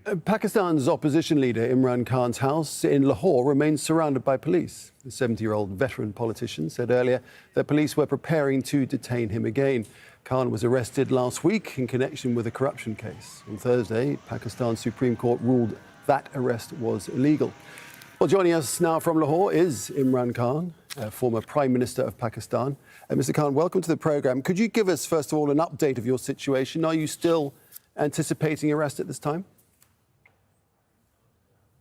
Pakistan's opposition leader Imran Khan's house in Lahore remains surrounded by police. The 70-year-old veteran politician said earlier that police were preparing to detain him again. Khan was arrested last week in connection with a corruption case. On Thursday, Pakistan's Supreme Court ruled that arrest was illegal. Well, joining us now from Lahore is Imran Khan, former Prime Minister of Pakistan. Mr. Khan, welcome to the programme. Could you give us, first of all, an update of your situation? Are you still anticipating arrest at this time?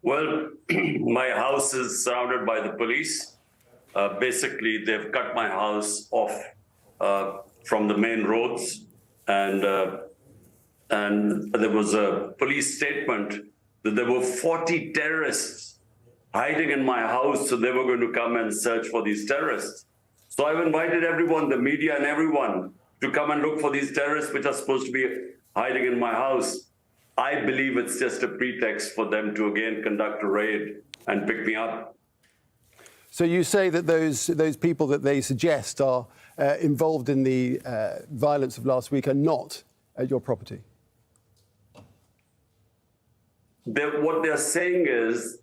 Well, my house is surrounded by the police. Basically, they've cut my house off from the main roads, and there was a police statement that there were 40 terrorists hiding in my house, so they were going to come and search for these terrorists. So I've invited everyone, the media and everyone, to come and look for these terrorists which are supposed to be hiding in my house. I believe it's just a pretext for them to again conduct a raid and pick me up. So you say that those people that they suggest are involved in the violence of last week are not at your property? What they're saying is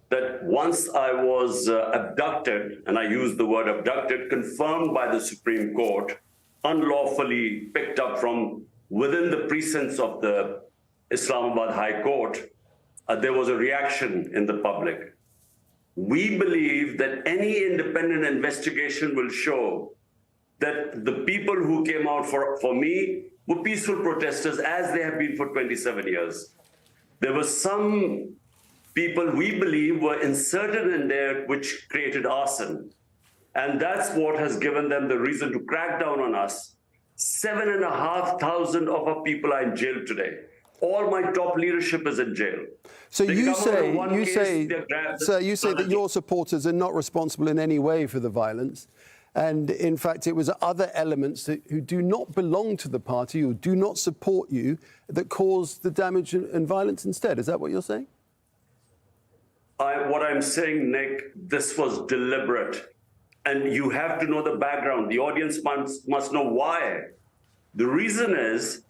that once I was abducted, and I use the word abducted, confirmed by the Supreme Court, unlawfully picked up from within the precincts of the Islamabad High Court, there was a reaction in the public. We believe that any independent investigation will show that the people who came out for me were peaceful protesters, as they have been for 27 years. There were some people we believe were inserted in there which created arson. And that's what has given them the reason to crack down on us. 7,500 of our people are in jail today. All my top leadership is in jail. So you say that your supporters are not responsible in any way for the violence. And in fact, it was other elements who do not belong to the party or do not support you that caused the damage and violence instead. Is that what you're saying? What I'm saying, Nick, this was deliberate. And you have to know the background. The audience must know why. The reason is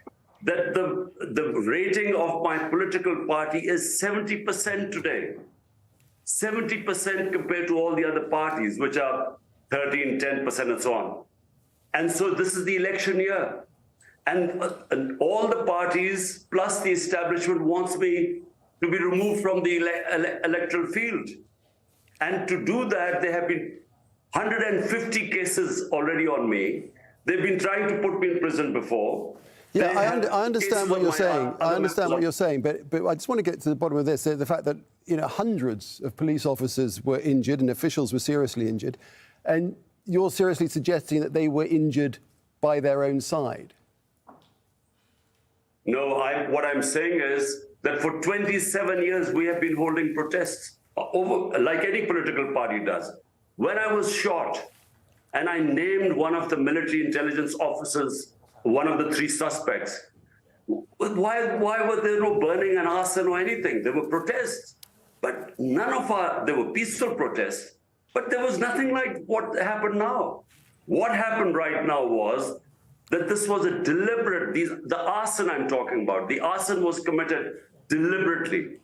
that the rating of my political party is 70% today. 70% compared to all the other parties, which are 13, 10% and so on. And so this is the election year. And all the parties plus the establishment wants me to be removed from the electoral field. And to do that, there have been 150 cases already on me. They've been trying to put me in prison before. Yeah, I understand what you're saying. I understand what you're saying, but I just want to get to the bottom of this, the fact that hundreds of police officers were injured and officials were seriously injured, and you're seriously suggesting that they were injured by their own side. No, what I'm saying is that for 27 years we have been holding protests over, like any political party does. When I was shot and I named one of the military intelligence officers one of the three suspects, why were there no burning and arson or anything? There were protests, but there were peaceful protests, but there was nothing like what happened now. What happened right now was that this was a deliberate, the arson I'm talking about, the arson was committed deliberately.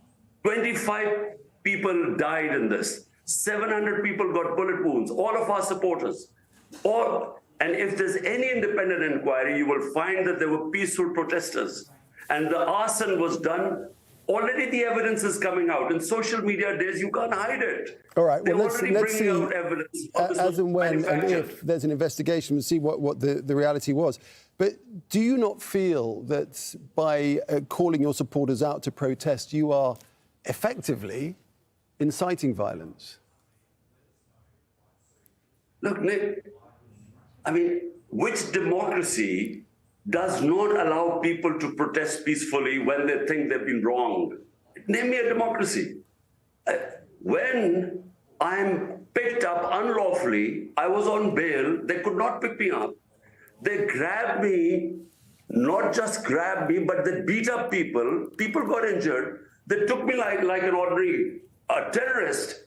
25 people died in this. 700 people got bullet wounds, all of our supporters. And if there's any independent inquiry, you will find that there were peaceful protesters. And the arson was done. Already the evidence is coming out. In social media days, you can't hide it. All right, well, let's see, out evidence as and when and if there's an investigation, we'll see what the reality was. But do you not feel that by calling your supporters out to protest, you are effectively inciting violence? Look, Nick, I mean, which democracy does not allow people to protest peacefully when they think they've been wronged? Name me a democracy. When I'm picked up unlawfully, I was on bail, they could not pick me up. They grabbed me, not just grabbed me, but they beat up people. People got injured. They took me like an ordinary terrorist.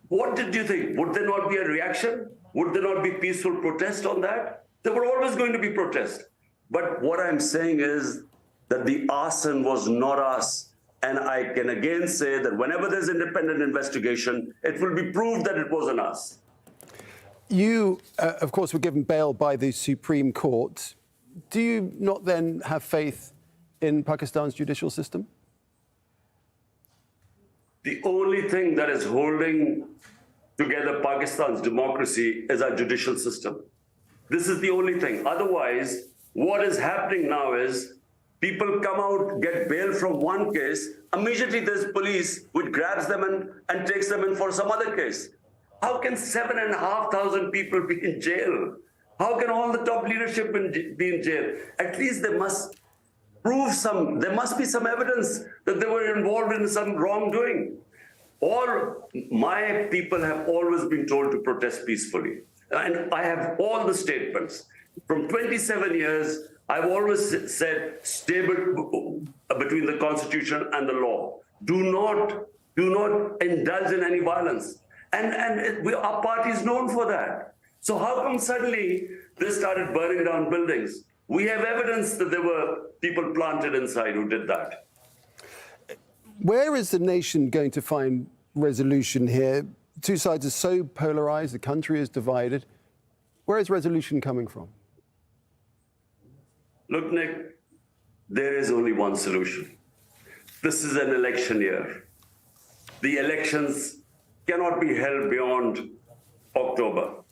What did you think? Would there not be a reaction? Would there not be peaceful protest on that? There were always going to be protests. But what I'm saying is that the arson was not us. And I can again say that whenever there's independent investigation, it will be proved that it wasn't us. You, of course, were given bail by the Supreme Court. Do you not then have faith in Pakistan's judicial system? The only thing that is holding together Pakistan's democracy is our judicial system. This is the only thing. Otherwise, what is happening now is people come out, get bail from one case, immediately there's police which grabs them and takes them in for some other case. How can 7,500 people be in jail? How can all the top leadership be in jail? At least they must prove there must be some evidence that they were involved in some wrongdoing. All my people have always been told to protest peacefully. And I have all the statements. From 27 years, I've always said, stay between the Constitution and the law. Do not indulge in any violence. And our party is known for that. So how come suddenly they started burning down buildings? We have evidence that there were people planted inside who did that. Where is the nation going to find resolution here? Two sides are so polarized, the country is divided. Where is resolution coming from? Look, Nick, there is only one solution. This is an election year. The elections cannot be held beyond October.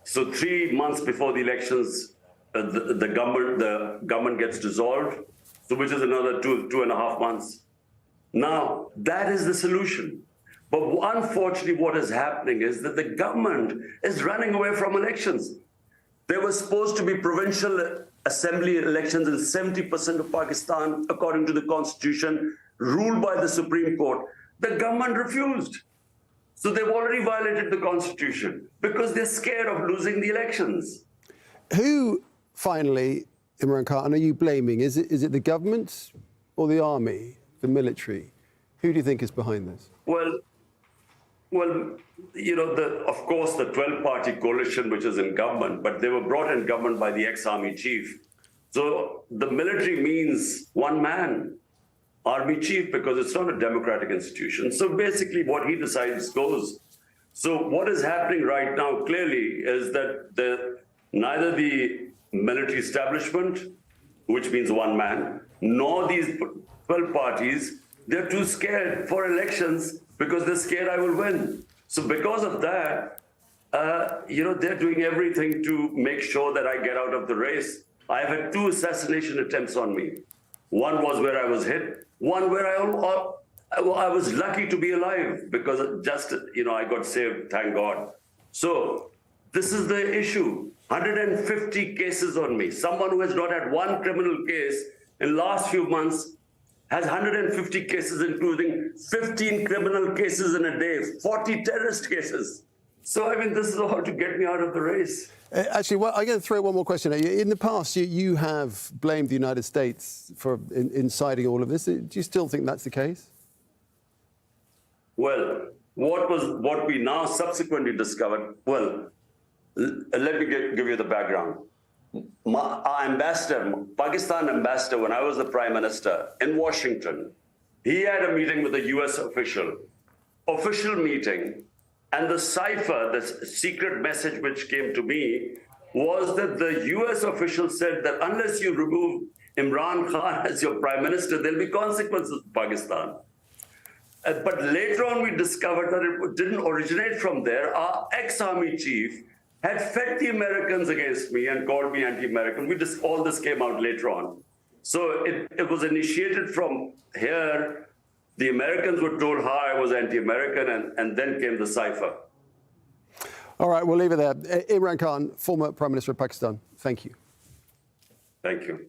So 3 months before the elections, the government gets dissolved, so which is another 2.5 months. Now, that is the solution. But unfortunately, what is happening is that the government is running away from elections. There were supposed to be provincial assembly elections in 70% of Pakistan, according to the constitution, ruled by the Supreme Court. The government refused. So they've already violated the constitution because they're scared of losing the elections. Who, finally, Imran Khan, are you blaming? Is it the government or the army, the military? Who do you think is behind this? Well, you know, of course, the 12-party coalition, which is in government, but they were brought in government by the ex-army chief. So the military means one man, army chief, because it's not a democratic institution. So basically what he decides goes. So what is happening right now clearly is that neither the military establishment, which means one man, nor these 12 parties, they're too scared for elections because they're scared I will win. So because of that, you know, they're doing everything to make sure that I get out of the race. I've had 2 assassination attempts on me. One was where I was hit, one where I was lucky to be alive because just, you know, I got saved, thank God. So this is the issue. 150 cases on me. Someone who has not had one criminal case in the last few months has 150 cases, including 15 criminal cases in a day, 40 terrorist cases. So, I mean, this is all to get me out of the race. Actually, well, I'm going to throw one more question at you. In the past, you have blamed the United States for inciting all of this. Do you still think that's the case? Well, what we now subsequently discovered, well, let me give you the background. Our ambassador, Pakistan ambassador, when I was the prime minister in Washington, he had a meeting with a US official meeting, and the cipher, the secret message which came to me was that the US official said that unless you remove Imran Khan as your prime minister, there'll be consequences for Pakistan. But later on, we discovered that it didn't originate from there. Our ex-army chief had fed the Americans against me and called me anti-American. All this came out later on. So it was initiated from here. The Americans were told how I was anti-American, and then came the cipher. All right, we'll leave it there. Imran Khan, former Prime Minister of Pakistan, thank you. Thank you.